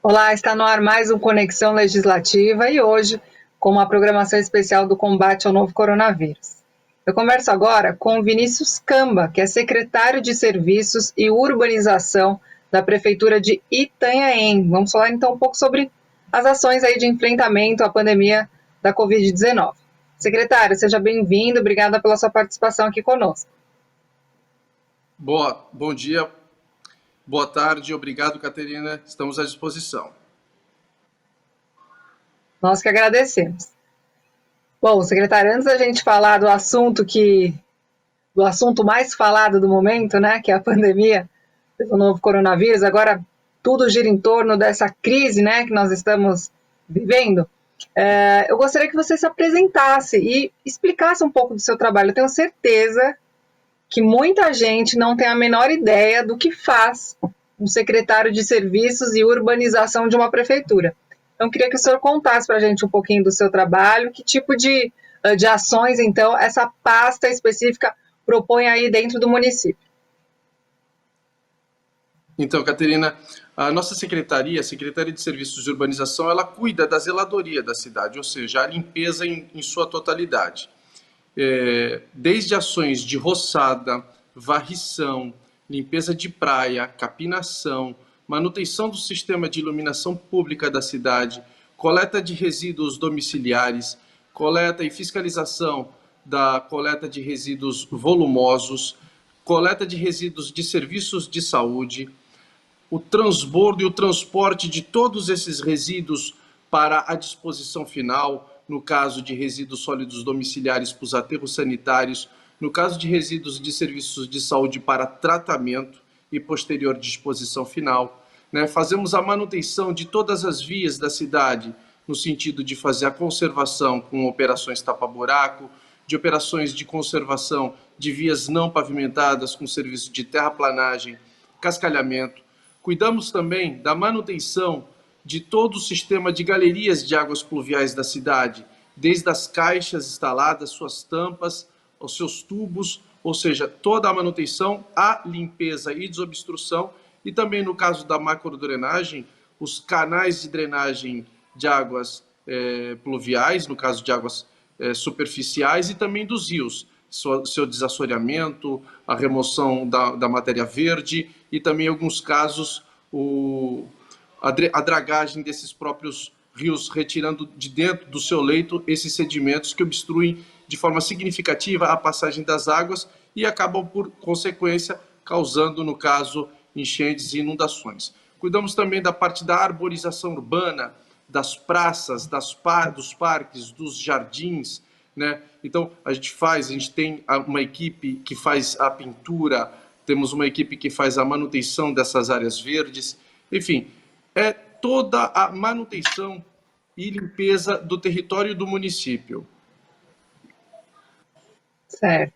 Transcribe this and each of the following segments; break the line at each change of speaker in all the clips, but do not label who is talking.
Olá, está no ar mais um Conexão Legislativa e hoje com uma programação especial do combate ao novo coronavírus. Eu converso agora com o Vinícius Camba, que é secretário de Serviços e Urbanização da Prefeitura de Itanhaém. Vamos falar então um pouco sobre as ações aí de enfrentamento à pandemia da Covid-19. Secretário, seja bem-vindo, obrigada pela sua participação aqui conosco.
Bom dia, boa tarde, obrigado, Caterina, estamos à disposição.
Nós que agradecemos. Bom, secretário, antes da gente falar do assunto mais falado do momento, né, que é a pandemia do novo coronavírus, agora tudo gira em torno dessa crise, né, que nós estamos vivendo. Eu gostaria que você se apresentasse e explicasse um pouco do seu trabalho. Eu tenho certeza que muita gente não tem a menor ideia do que faz um secretário de Serviços e Urbanização de uma prefeitura. Então, queria que o senhor contasse para a gente um pouquinho do seu trabalho, que tipo de ações, então, essa pasta específica propõe aí dentro do município.
Então, Caterina, a nossa secretaria, a Secretaria de Serviços e Urbanização, ela cuida da zeladoria da cidade, ou seja, a limpeza em sua totalidade. Desde ações de roçada, varrição, limpeza de praia, capinação, manutenção do sistema de iluminação pública da cidade, coleta de resíduos domiciliares, coleta e fiscalização da coleta de resíduos volumosos, coleta de resíduos de serviços de saúde, o transbordo e o transporte de todos esses resíduos para a disposição final, no caso de resíduos sólidos domiciliares para os aterros sanitários, no caso de resíduos de serviços de saúde para tratamento e posterior disposição final. Fazemos a manutenção de todas as vias da cidade, no sentido de fazer a conservação com operações tapa-buraco, de operações de conservação de vias não pavimentadas com serviço de terraplanagem, cascalhamento. Cuidamos também da manutenção de todo o sistema de galerias de águas pluviais da cidade, desde as caixas instaladas, suas tampas, os seus tubos, ou seja, toda a manutenção, a limpeza e desobstrução, e também no caso da macrodrenagem, os canais de drenagem de águas pluviais, no caso de águas superficiais, e também dos rios, seu desassoreamento, a remoção da matéria verde e também, em alguns casos, a dragagem desses próprios rios, retirando de dentro do seu leito esses sedimentos que obstruem de forma significativa a passagem das águas e acabam, por consequência, causando, no caso, enchentes e inundações. Cuidamos também da parte da arborização urbana, das praças, dos parques, dos jardins, né? Então, a gente tem uma equipe que faz a pintura, temos uma equipe que faz a manutenção dessas áreas verdes, enfim, é toda a manutenção e limpeza do território do município.
Certo.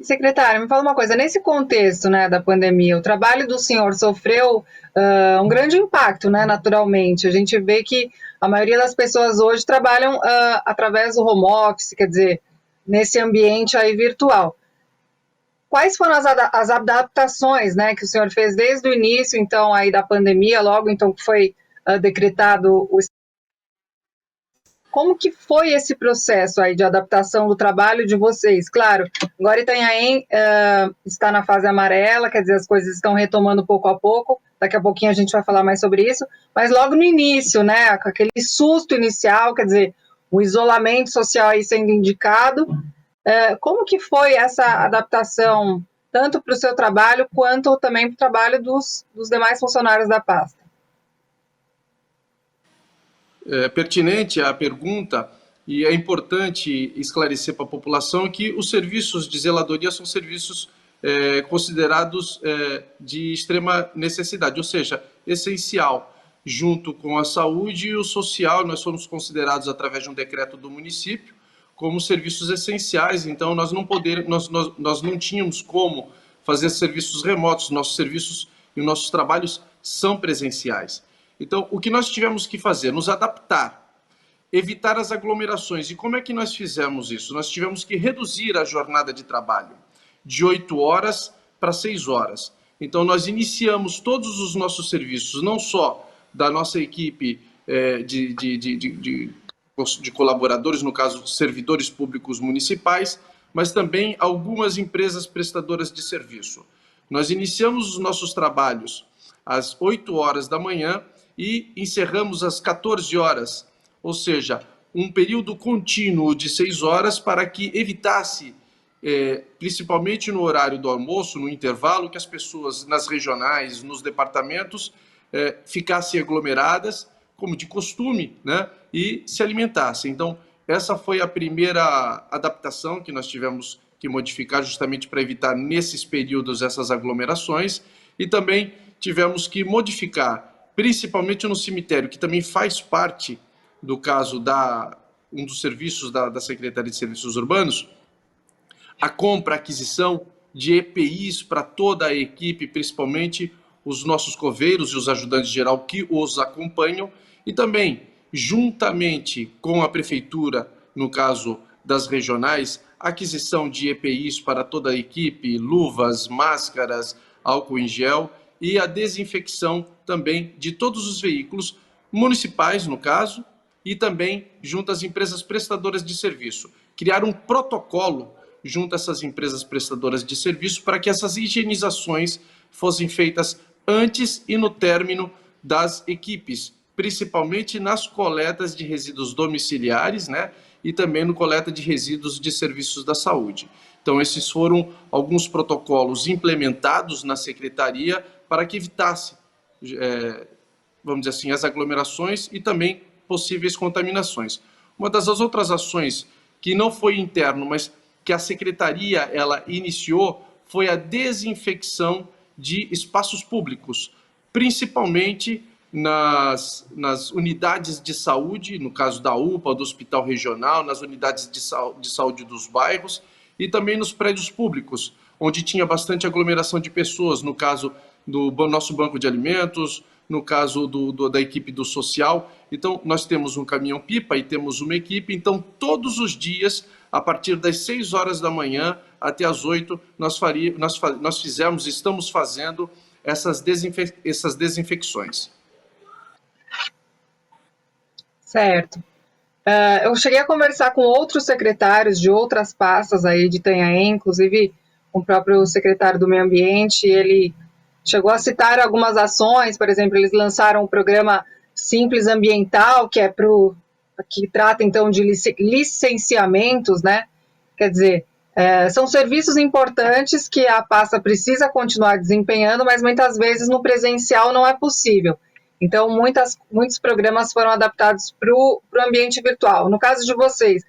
Secretário, me fala uma coisa, nesse contexto, né, da pandemia, o trabalho do senhor sofreu um grande impacto, né, naturalmente. A gente vê que a maioria das pessoas hoje trabalham através do home office, quer dizer, nesse ambiente aí virtual. Quais foram as adaptações, né, que o senhor fez desde o início, então, aí da pandemia, logo então que foi decretado o... Como que foi esse processo aí de adaptação do trabalho de vocês? Claro, agora Itanhaém está na fase amarela, quer dizer, as coisas estão retomando pouco a pouco, daqui a pouquinho a gente vai falar mais sobre isso, mas logo no início, né, com aquele susto inicial, quer dizer, o isolamento social aí sendo indicado, como que foi essa adaptação, tanto para o seu trabalho, quanto também para o trabalho dos demais funcionários da pasta?
É pertinente a pergunta e é importante esclarecer para a população que os serviços de zeladoria são serviços considerados de extrema necessidade, ou seja, essencial. Junto com a saúde e o social, nós somos considerados, através de um decreto do município, como serviços essenciais. Então, nós não tínhamos como fazer serviços remotos. Nossos serviços e nossos trabalhos são presenciais. Então, o que nós tivemos que fazer? Nos adaptar, evitar as aglomerações. E como é que nós fizemos isso? Nós tivemos que reduzir a jornada de trabalho de 8 horas para 6 horas. Então, nós iniciamos todos os nossos serviços, não só da nossa equipe de colaboradores, no caso, servidores públicos municipais, mas também algumas empresas prestadoras de serviço. Nós iniciamos os nossos trabalhos às 8 horas da manhã e encerramos às 14 horas, ou seja, um período contínuo de 6 horas para que evitasse, principalmente no horário do almoço, no intervalo, que as pessoas nas regionais, nos departamentos, ficassem aglomeradas, como de costume, né, e se alimentassem. Então, essa foi a primeira adaptação que nós tivemos que modificar justamente para evitar nesses períodos essas aglomerações, e também tivemos que modificar, principalmente no cemitério, que também faz parte do caso um dos serviços da Secretaria de Serviços Urbanos, a compra, a aquisição de EPIs para toda a equipe, principalmente os nossos coveiros e os ajudantes geral que os acompanham, e também, juntamente com a prefeitura, no caso das regionais, aquisição de EPIs para toda a equipe, luvas, máscaras, álcool em gel, e a desinfecção também de todos os veículos municipais, no caso, e também junto às empresas prestadoras de serviço. Criar um protocolo junto a essas empresas prestadoras de serviço para que essas higienizações fossem feitas antes e no término das equipes, principalmente nas coletas de resíduos domiciliares, né, e também no coleta de resíduos de serviços da saúde. Então, esses foram alguns protocolos implementados na Secretaria para que evitasse, vamos dizer assim, as aglomerações e também possíveis contaminações. Uma das outras ações que não foi interno, mas que a Secretaria ela iniciou foi a desinfecção de espaços públicos, principalmente nas unidades de saúde, no caso da UPA, do Hospital Regional, nas unidades de saúde dos bairros e também nos prédios públicos, onde tinha bastante aglomeração de pessoas, no caso do nosso banco de alimentos, no caso da equipe do social. Então, nós temos um caminhão-pipa e temos uma equipe, então todos os dias, a partir das 6 horas da manhã até as 8, nós fizemos, estamos fazendo essas desinfecções.
Certo. Eu cheguei a conversar com outros secretários de outras pastas aí de Itanhaém, inclusive com o próprio secretário do Meio Ambiente, ele chegou a citar algumas ações, por exemplo, eles lançaram o programa Simples Ambiental, que é que trata então de licenciamentos, né? Quer dizer, são serviços importantes que a pasta precisa continuar desempenhando, mas muitas vezes no presencial não é possível. Então, muitos programas foram adaptados para o ambiente virtual. No caso de vocês,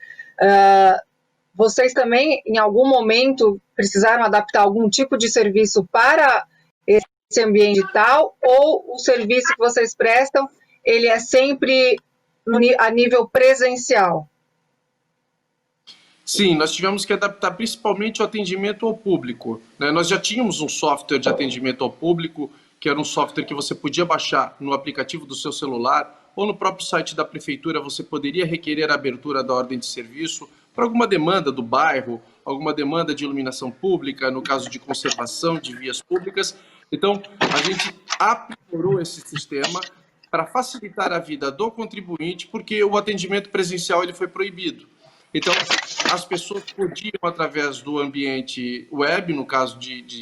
vocês também, em algum momento, precisaram adaptar algum tipo de serviço para esse ambiente digital, ou o serviço que vocês prestam, ele é sempre a nível presencial?
Sim, nós tivemos que adaptar principalmente o atendimento ao público, né? Nós já tínhamos um software de atendimento ao público, que era um software que você podia baixar no aplicativo do seu celular ou no próprio site da prefeitura. Você poderia requerer a abertura da ordem de serviço para alguma demanda do bairro, alguma demanda de iluminação pública, no caso de conservação de vias públicas. Então, a gente aprimorou esse sistema para facilitar a vida do contribuinte, porque o atendimento presencial ele foi proibido. Então, as pessoas podiam, através do ambiente web, no caso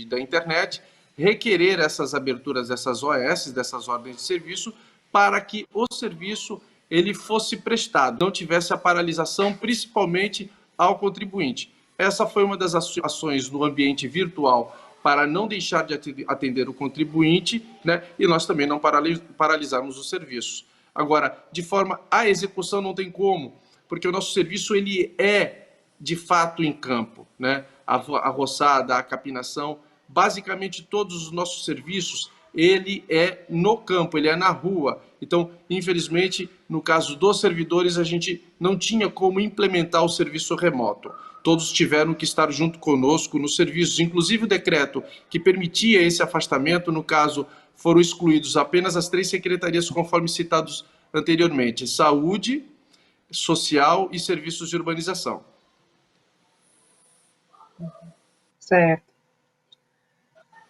da internet, requerer essas aberturas dessas OS, dessas ordens de serviço, para que o serviço ele fosse prestado, não tivesse a paralisação, principalmente ao contribuinte. Essa foi uma das ações no ambiente virtual para não deixar de atender o contribuinte, né? E nós também não paralisarmos os serviços. Agora, de forma a execução não tem como, porque o nosso serviço ele é de fato em campo, né? A roçada, a capinação, basicamente todos os nossos serviços, ele é no campo, ele é na rua. Então, infelizmente, no caso dos servidores, a gente não tinha como implementar o serviço remoto. Todos tiveram que estar junto conosco nos serviços, inclusive o decreto que permitia esse afastamento, no caso, foram excluídos apenas as 3 secretarias conforme citados anteriormente: saúde, social e serviços de urbanização.
Certo.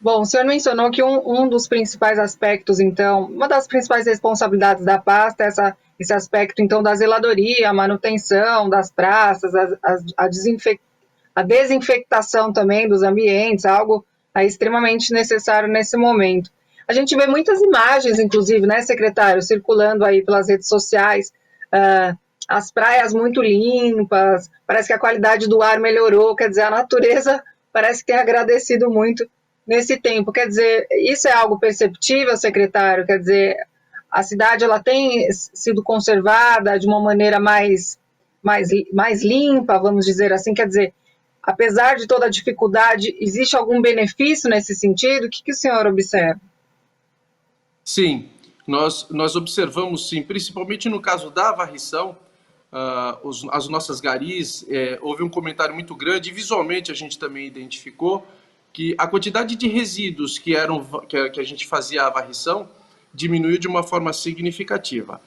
Bom, o senhor mencionou que um dos principais aspectos, então, uma das principais responsabilidades da pasta é esse aspecto, então, da zeladoria, a manutenção das praças, a desinfectação também dos ambientes, algo aí extremamente necessário nesse momento. A gente vê muitas imagens, inclusive, né, secretário, circulando aí pelas redes sociais, as praias muito limpas, parece que a qualidade do ar melhorou, quer dizer, a natureza parece que tem agradecido muito nesse tempo. Quer dizer, isso é algo perceptível, secretário? Quer dizer, a cidade ela tem sido conservada de uma maneira mais limpa, vamos dizer assim, quer dizer, apesar de toda a dificuldade, existe algum benefício nesse sentido? O que o senhor observa?
Sim, nós observamos sim, principalmente no caso da varrição, as nossas garis, houve um comentário muito grande, e visualmente a gente também identificou que a quantidade de resíduos que a gente fazia a varrição diminuiu de uma forma significativa.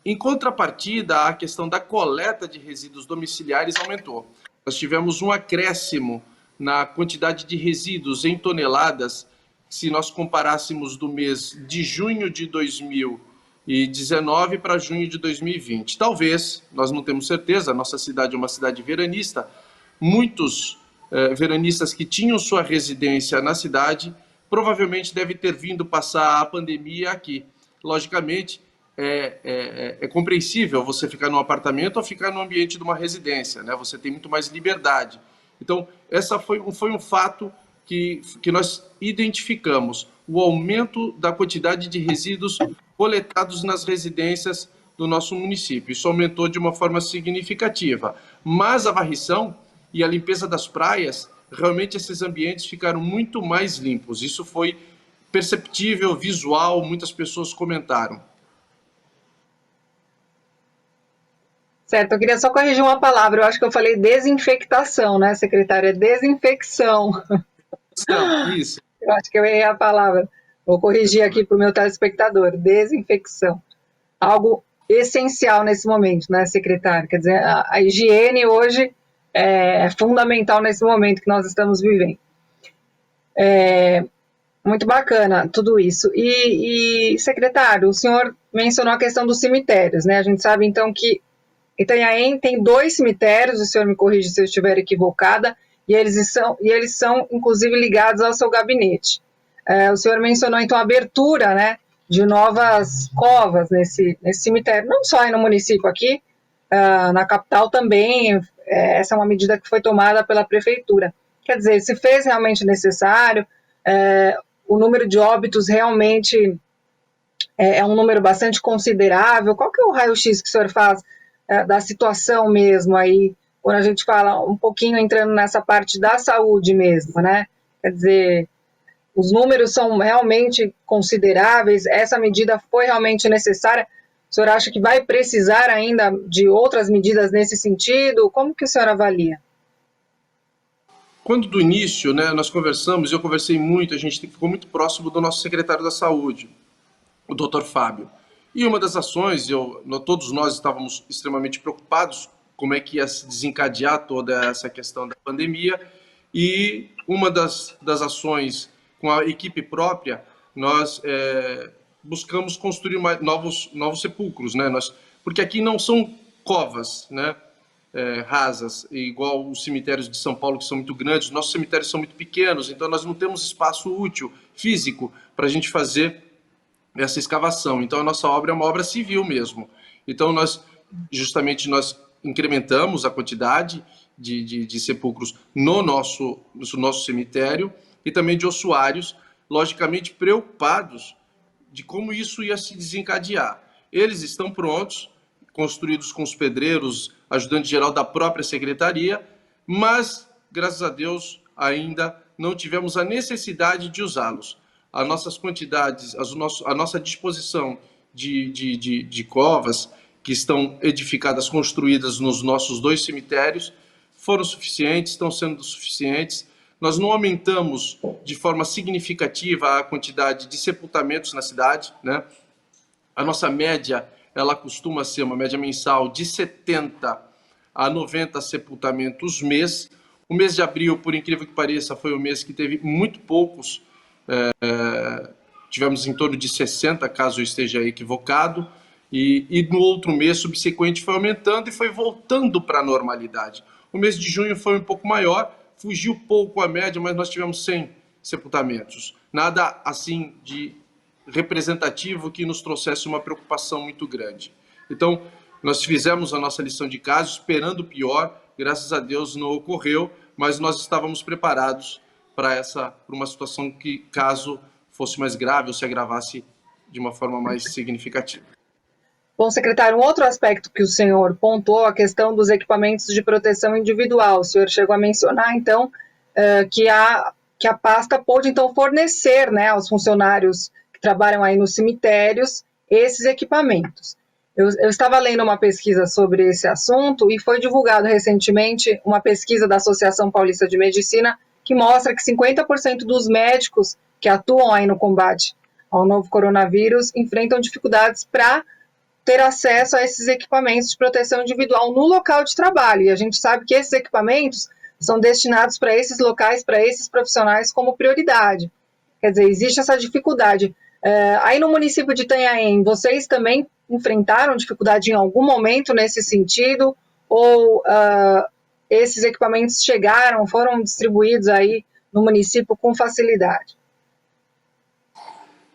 Em contrapartida, a questão da coleta de resíduos domiciliares aumentou. Nós tivemos um acréscimo na quantidade de resíduos em toneladas, se nós comparássemos do mês de junho de 2019 para junho de 2020. Talvez, nós não temos certeza, a nossa cidade é uma cidade veranista, muitos veranistas que tinham sua residência na cidade provavelmente devem ter vindo passar a pandemia aqui. Logicamente, é compreensível você ficar num apartamento ou ficar no ambiente de uma residência, né? Você tem muito mais liberdade. Então, essa foi um fato que nós identificamos, o aumento da quantidade de resíduos coletados nas residências do nosso município. Isso aumentou de uma forma significativa. Mas a varrição e a limpeza das praias, realmente esses ambientes ficaram muito mais limpos. Isso foi perceptível, visual, muitas pessoas comentaram.
Certo, eu queria só corrigir uma palavra. Eu acho que eu falei desinfectação, né, secretária? Desinfecção.
Isso.
Eu acho que eu errei a palavra. Vou corrigir aqui para o meu telespectador. Desinfecção. Algo essencial nesse momento, né, secretário? Quer dizer, a higiene hoje é fundamental nesse momento que nós estamos vivendo. Muito bacana tudo isso. Secretário, o senhor mencionou a questão dos cemitérios, né? A gente sabe, então, que Itanhaém tem 2 cemitérios, o senhor me corrige se eu estiver equivocada, e eles são, inclusive, ligados ao seu gabinete. O senhor mencionou, então, a abertura, né, de novas covas nesse cemitério, não só aí no município aqui, na capital também, essa é uma medida que foi tomada pela prefeitura. Quer dizer, se fez realmente necessário, o número de óbitos realmente é um número bastante considerável. Qual que é o raio-x que o senhor faz da situação mesmo aí, quando a gente fala um pouquinho entrando nessa parte da saúde mesmo, né? Quer dizer, os números são realmente consideráveis, essa medida foi realmente necessária. O senhor acha que vai precisar ainda de outras medidas nesse sentido? Como que o senhor avalia?
Quando do início, né, nós conversamos, eu conversei muito, a gente ficou muito próximo do nosso secretário da Saúde, o Dr. Fábio. E uma das ações, todos nós estávamos extremamente preocupados como é que ia se desencadear toda essa questão da pandemia, e uma das ações com a equipe própria, nós buscamos construir novos sepulcros, né? Porque aqui não são covas, né? Rasas, igual os cemitérios de São Paulo, que são muito grandes. Nossos cemitérios são muito pequenos, então nós não temos espaço útil, físico, para a gente fazer essa escavação. Então a nossa obra é uma obra civil mesmo. Então nós incrementamos a quantidade de sepulcros no nosso cemitério, e também de ossuários, logicamente preocupados de como isso ia se desencadear. Eles estão prontos, construídos com os pedreiros, ajudante-geral da própria secretaria, mas, graças a Deus, ainda não tivemos a necessidade de usá-los. As nossas quantidades, a nossa disposição de covas que estão edificadas, construídas nos nossos 2 cemitérios, foram suficientes, estão sendo suficientes. Nós não aumentamos de forma significativa a quantidade de sepultamentos na cidade, né? A nossa média, ela costuma ser uma média mensal de 70 a 90 sepultamentos mês. O mês de abril, por incrível que pareça, foi o mês que teve muito poucos, tivemos em torno de 60, caso eu esteja equivocado, e no outro mês subsequente foi aumentando e foi voltando para a normalidade. O mês de junho foi um pouco maior, fugiu pouco a média, mas nós tivemos 100 sepultamentos. Nada assim de representativo que nos trouxesse uma preocupação muito grande. Então, nós fizemos a nossa lição de caso, esperando o pior, graças a Deus não ocorreu, mas nós estávamos preparados para uma situação que, caso fosse mais grave ou se agravasse de uma forma mais significativa.
Bom, secretário, um outro aspecto que o senhor pontuou, a questão dos equipamentos de proteção individual. O senhor chegou a mencionar, então, que a pasta pôde, então, fornecer, né, aos funcionários que trabalham aí nos cemitérios esses equipamentos. Eu estava lendo uma pesquisa sobre esse assunto e foi divulgado recentemente uma pesquisa da Associação Paulista de Medicina que mostra que 50% dos médicos que atuam aí no combate ao novo coronavírus enfrentam dificuldades para ter acesso a esses equipamentos de proteção individual no local de trabalho. E a gente sabe que esses equipamentos são destinados para esses locais, para esses profissionais como prioridade. Quer dizer, existe essa dificuldade. Aí no município de Itanhaém, vocês também enfrentaram dificuldade em algum momento nesse sentido? Ou esses equipamentos foram distribuídos aí no município com facilidade?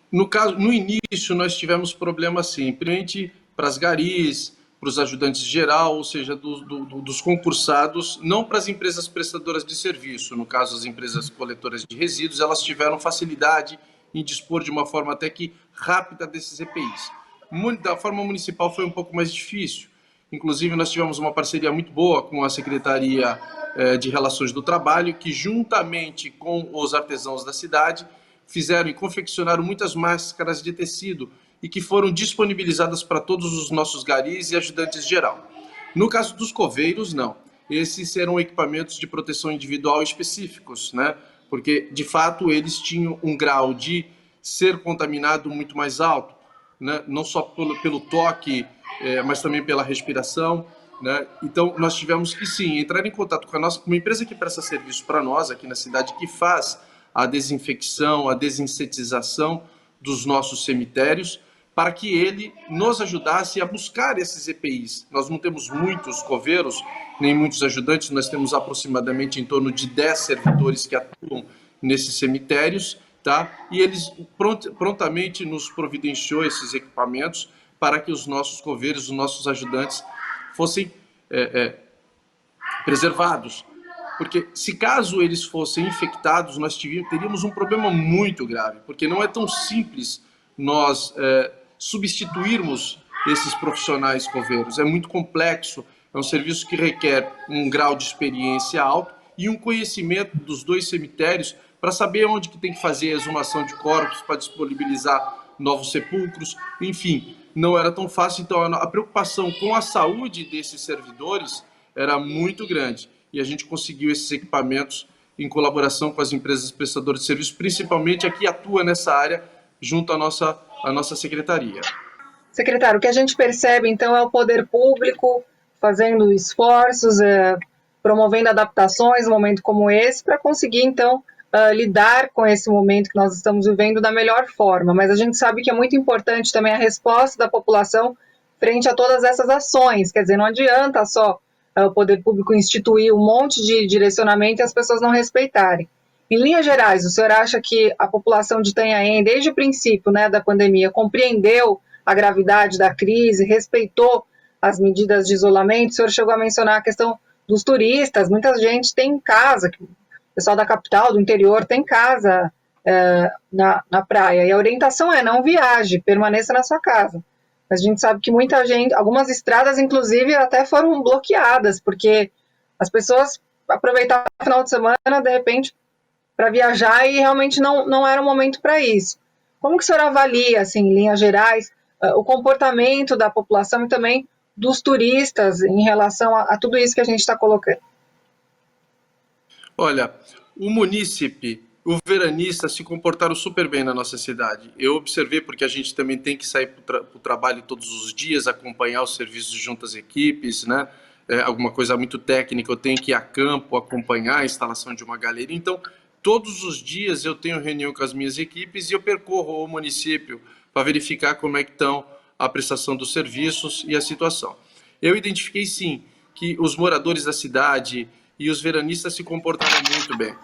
No início, nós tivemos problemas, sim, principalmente para as garis, para os ajudantes geral, ou seja, dos concursados, não para as empresas prestadoras de serviço. No caso, as empresas coletoras de resíduos, elas tiveram facilidade em dispor de uma forma até que rápida desses EPIs. Da forma municipal foi um pouco mais difícil. Inclusive, nós tivemos uma parceria muito boa com a Secretaria de Relações do Trabalho, que juntamente com os artesãos da cidade, fizeram e confeccionaram muitas máscaras de tecido e que foram disponibilizadas para todos os nossos garis e ajudantes geral. No caso dos coveiros, não. Esses eram equipamentos de proteção individual específicos, né? Porque, de fato, eles tinham um grau de ser contaminado muito mais alto, né? Não só pelo toque, mas também pela respiração, né? Então, nós tivemos que, sim, entrar em contato com uma empresa que presta serviço para nós aqui na cidade, que faz a desinfecção, a desinsetização dos nossos cemitérios, para que ele nos ajudasse a buscar esses EPIs. Nós não temos muitos coveiros, nem muitos ajudantes, nós temos aproximadamente em torno de 10 servidores que atuam nesses cemitérios, tá? E eles prontamente nos providenciou esses equipamentos para que os nossos coveiros, os nossos ajudantes fossem preservados. Porque se caso eles fossem infectados, nós teríamos um problema muito grave, porque não é tão simples nós substituirmos esses profissionais coveiros. É muito complexo, é um serviço que requer um grau de experiência alto e um conhecimento dos dois cemitérios para saber onde que tem que fazer a exumação de corpos, para disponibilizar novos sepulcros, enfim, não era tão fácil. Então a preocupação com a saúde desses servidores era muito grande e a gente conseguiu esses equipamentos em colaboração com as empresas prestadoras de serviços, principalmente a que atua nessa área junto à nossa secretaria.
Secretário, o que a gente percebe, então, é o poder público fazendo esforços, promovendo adaptações num momento como esse, para conseguir, então, lidar com esse momento que nós estamos vivendo da melhor forma. Mas a gente sabe que é muito importante também a resposta da população frente a todas essas ações. Quer dizer, não adianta só o poder público instituir um monte de direcionamento e as pessoas não respeitarem. Em linhas gerais, o senhor acha que a população de Itanhaém, desde o princípio, né, da pandemia, compreendeu a gravidade da crise, respeitou as medidas de isolamento? O senhor chegou a mencionar a questão dos turistas. Muita gente tem casa, o pessoal da capital, do interior, tem casa na praia. E a orientação é: não viaje, permaneça na sua casa. Mas a gente sabe que muita gente, algumas estradas, inclusive, até foram bloqueadas, porque as pessoas aproveitavam o final de semana, de repente, para viajar e realmente não era o momento para isso. Como que o senhor avalia, assim, em linhas gerais, o comportamento da população e também dos turistas em relação a tudo isso que a gente está colocando?
Olha, o munícipe, o veranista se comportaram super bem na nossa cidade. Eu observei, porque a gente também tem que sair para o trabalho todos os dias, acompanhar os serviços junto às equipes, né? alguma coisa muito técnica, eu tenho que ir a campo acompanhar a instalação de uma galeria. Então, todos os dias eu tenho reunião com as minhas equipes e eu percorro o município para verificar como é que estão a prestação dos serviços e a situação. Eu identifiquei, sim, que os moradores da cidade e os veranistas se comportaram muito bem.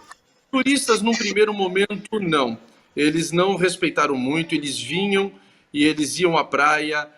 Turistas, num primeiro momento, não. Eles não respeitaram muito, eles vinham e eles iam à praia.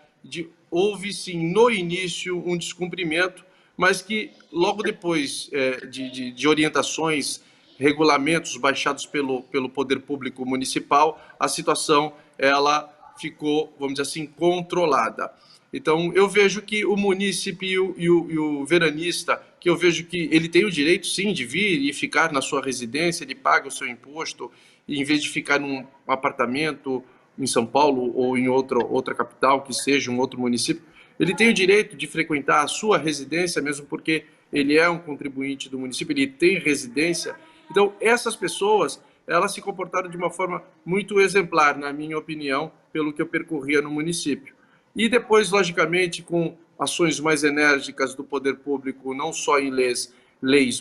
Houve, sim, no início, um descumprimento, mas que logo depois de orientações, regulamentos baixados pelo Poder Público Municipal, a situação ela ficou, vamos dizer assim, controlada. Então, eu vejo que o munícipe e o veranista, que eu vejo que ele tem o direito, sim, de vir e ficar na sua residência, ele paga o seu imposto, e em vez de ficar num apartamento em São Paulo ou em outra capital, que seja um outro município, ele tem o direito de frequentar a sua residência, mesmo porque ele é um contribuinte do município, ele tem residência. Então, essas pessoas, elas se comportaram de uma forma muito exemplar, na minha opinião, pelo que eu percorria no município. E depois, logicamente, com ações mais enérgicas do poder público, não só em leis,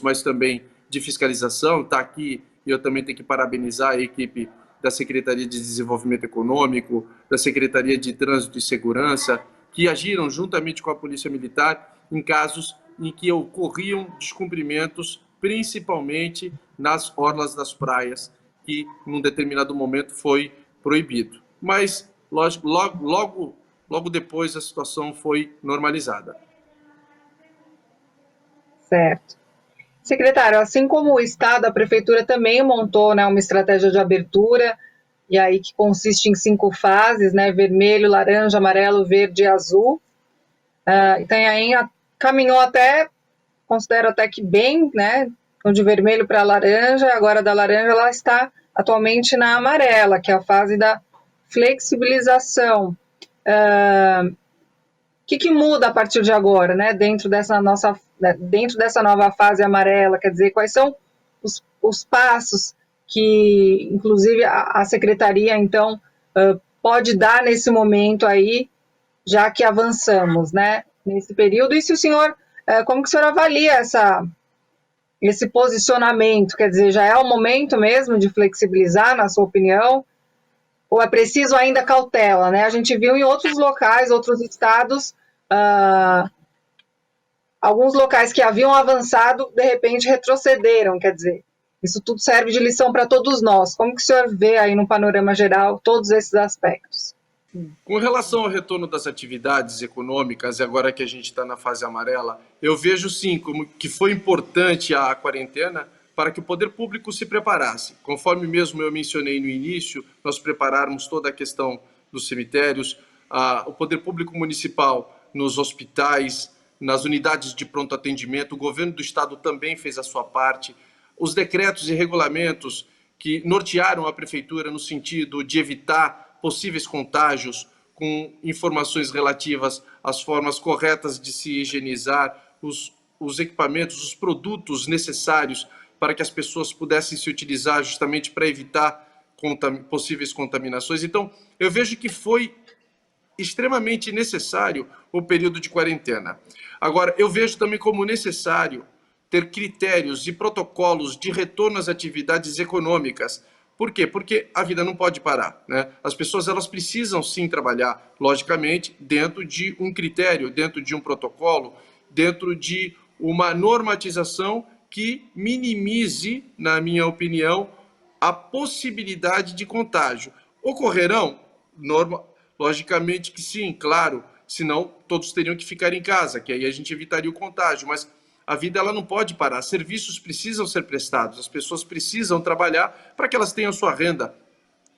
mas também de fiscalização. Está aqui, e eu também tenho que parabenizar a equipe da Secretaria de Desenvolvimento Econômico, da Secretaria de Trânsito e Segurança, que agiram juntamente com a Polícia Militar em casos em que ocorriam descumprimentos, principalmente nas orlas das praias, que num determinado momento foi proibido. Mas, lógico, logo depois a situação foi normalizada.
Certo. Secretário, assim como o Estado, a Prefeitura também montou, né, uma estratégia de abertura, e aí que consiste em 5 fases, né, vermelho, laranja, amarelo, verde e azul. Itanhaém caminhou até, considero até que bem, né, então de vermelho para laranja, agora da laranja ela está atualmente na amarela, que é a fase da flexibilização. O que muda a partir de agora, né, dentro dessa nova fase amarela? Quer dizer, quais são os passos que, inclusive, a secretaria, então, pode dar nesse momento aí, já que avançamos, né, nesse período? E se o senhor, como que o senhor avalia esse posicionamento? Quer dizer, já é o momento mesmo de flexibilizar, na sua opinião? Ou é preciso ainda cautela, né? A gente viu em outros locais, outros estados, alguns locais que haviam avançado, de repente retrocederam, quer dizer, isso tudo serve de lição para todos nós. Como que o senhor vê aí no panorama geral todos esses aspectos?
Com relação ao retorno das atividades econômicas, e agora que a gente está na fase amarela, eu vejo sim como que foi importante a quarentena para que o poder público se preparasse. Conforme mesmo eu mencionei no início, nós prepararmos toda a questão dos cemitérios, o poder público municipal nos hospitais, nas unidades de pronto atendimento, o governo do estado também fez a sua parte, os decretos e regulamentos que nortearam a prefeitura no sentido de evitar possíveis contágios, com informações relativas às formas corretas de se higienizar, os equipamentos, os produtos necessários para que as pessoas pudessem se utilizar justamente para evitar possíveis contaminações. Então, eu vejo que foi extremamente necessário o período de quarentena. Agora, eu vejo também como necessário ter critérios e protocolos de retorno às atividades econômicas. Por quê? Porque a vida não pode parar, né? As pessoas elas precisam sim trabalhar, logicamente, dentro de um critério, dentro de um protocolo, dentro de uma normatização que minimize, na minha opinião, a possibilidade de contágio. Ocorrerão? Logicamente que sim, claro, senão todos teriam que ficar em casa, que aí a gente evitaria o contágio, mas a vida ela não pode parar, serviços precisam ser prestados, as pessoas precisam trabalhar para que elas tenham sua renda.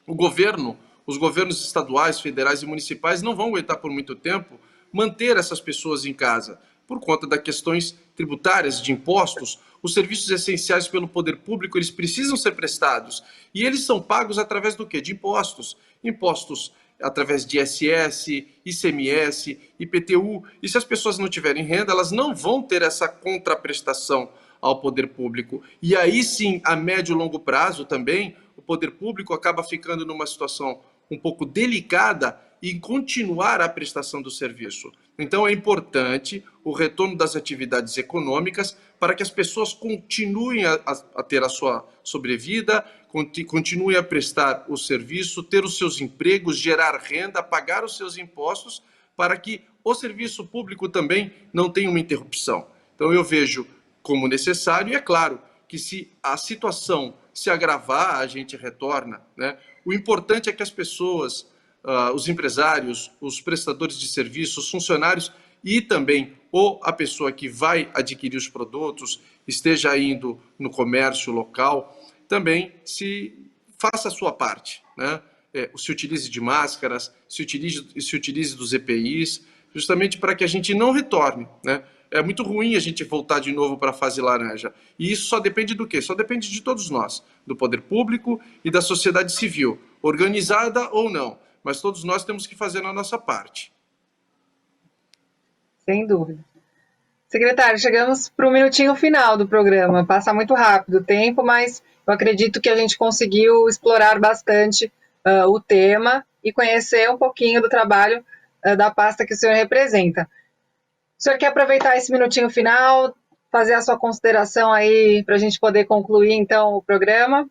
Os governos estaduais, federais e municipais não vão aguentar por muito tempo manter essas pessoas em casa, por conta das questões tributárias, de impostos. Os serviços essenciais pelo poder público, eles precisam ser prestados, e eles são pagos através do quê? De impostos. Impostos através de ISS, ICMS, IPTU. E se as pessoas não tiverem renda, elas não vão ter essa contraprestação ao poder público. E aí sim, a médio e longo prazo também, o poder público acaba ficando numa situação um pouco delicada e continuar a prestação do serviço. Então, é importante o retorno das atividades econômicas para que as pessoas continuem a ter a sua sobrevida, continuem a prestar o serviço, ter os seus empregos, gerar renda, pagar os seus impostos, para que o serviço público também não tenha uma interrupção. Então, eu vejo como necessário, e é claro que se a situação se agravar, a gente retorna, né? O importante é que as pessoas, os empresários, os prestadores de serviços, os funcionários e também a pessoa que vai adquirir os produtos, esteja indo no comércio local, também faça a sua parte, né? Se utilize de máscaras, se utilize dos EPIs, justamente para que a gente não retorne, né? É muito ruim a gente voltar de novo para a fase laranja. E isso só depende do quê? Só depende de todos nós, do poder público e da sociedade civil, organizada ou não. Mas todos nós temos que fazer a nossa parte.
Sem dúvida. Secretário, chegamos para o minutinho final do programa. Passa muito rápido o tempo, mas eu acredito que a gente conseguiu explorar bastante o tema e conhecer um pouquinho do trabalho da pasta que o senhor representa. O senhor quer aproveitar esse minutinho final, fazer a sua consideração aí para a gente poder concluir, então, o programa?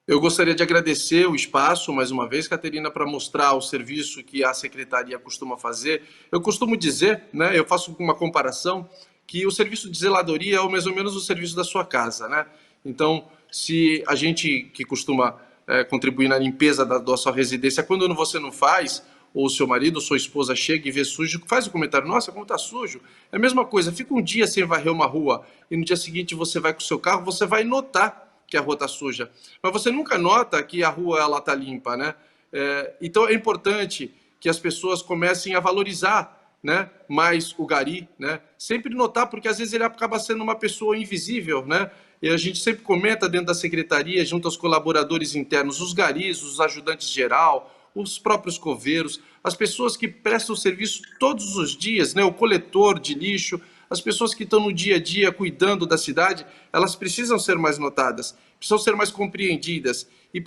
Eu gostaria de agradecer o espaço, mais uma vez, Caterina, para mostrar o serviço que a Secretaria costuma fazer. Eu costumo dizer, né, eu faço uma comparação, que o serviço de zeladoria é mais ou menos o serviço da sua casa, né? Então, se a gente que costuma contribuir na limpeza da sua residência, quando você não faz, ou o seu marido ou sua esposa chega e vê sujo, faz o comentário, nossa, como está sujo. É a mesma coisa, fica um dia sem varrer uma rua e no dia seguinte você vai com o seu carro, você vai notar que a rua está suja. Mas você nunca nota que a rua está limpa, né? Então é importante que as pessoas comecem a valorizar, né, mais o gari, né? Sempre notar, porque às vezes ele acaba sendo uma pessoa invisível, né? E a gente sempre comenta dentro da secretaria, junto aos colaboradores internos, os garis, os ajudantes geral, os próprios coveiros, as pessoas que prestam serviço todos os dias, né? O coletor de lixo, as pessoas que estão no dia a dia cuidando da cidade, elas precisam ser mais notadas, precisam ser mais compreendidas e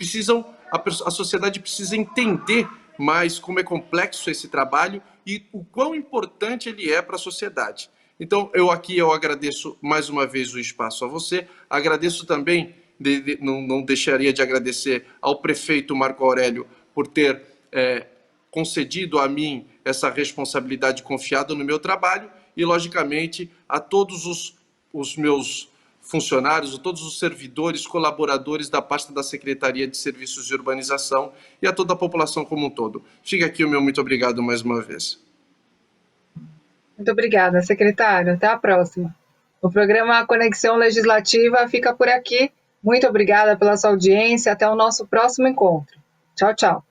a sociedade precisa entender mais como é complexo esse trabalho e o quão importante ele é para a sociedade. Então, eu agradeço mais uma vez o espaço a você, agradeço também, não deixaria de agradecer ao prefeito Marco Aurélio por ter concedido a mim essa responsabilidade confiada no meu trabalho e, logicamente, a todos os meus funcionários, a todos os servidores, colaboradores da pasta da Secretaria de Serviços de Urbanização e a toda a população como um todo. Fica aqui o meu muito obrigado mais uma vez.
Muito obrigada, secretário. Até a próxima. O programa Conexão Legislativa fica por aqui. Muito obrigada pela sua audiência. Até o nosso próximo encontro. Tchau, tchau.